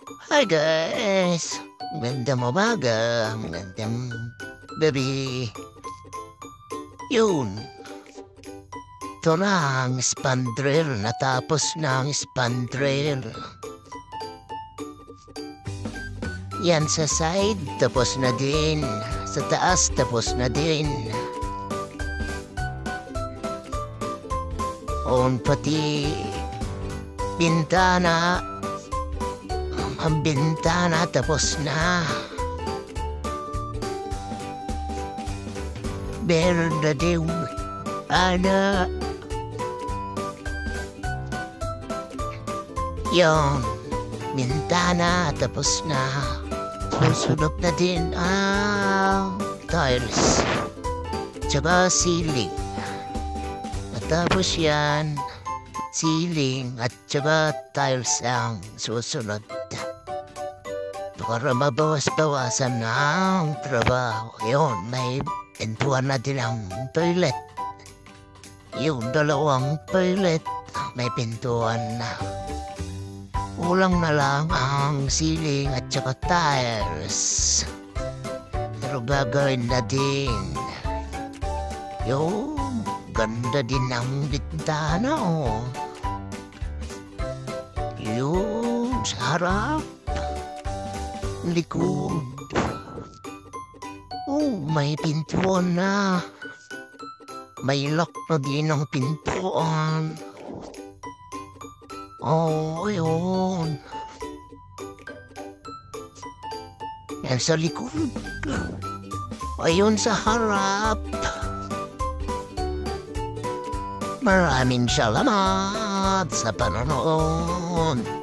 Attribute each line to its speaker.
Speaker 1: Hi guys! Magandang umaga, magandang gabi. Yun, ito na ang spandrel. Natapos na ang spandrel. Yan sa side, tapos na din. Sa taas, tapos na din. Pati bintana. Ang bintana tapos na. Meron na din Yon, bintana tapos na. Susunod na din ang tiles. Tsaka ceiling. Matapos yan, ceiling at tsaka tiles ang susunod. Para mabawas-bawasan ang trabaho. Yun, may pintuan na din ang toilet. Yung dalawang toilet, may pintuan na. Kulang na lang ang ceiling at saka tiles. Pero gagawin na din. Yung ganda din ang bintana, oh. Yung sa harap. Likod. May pintuan na. May lock na din ang pintuan. Yun. Yan sa likod. Ayun sa harap. Maraming salamat sa panonood.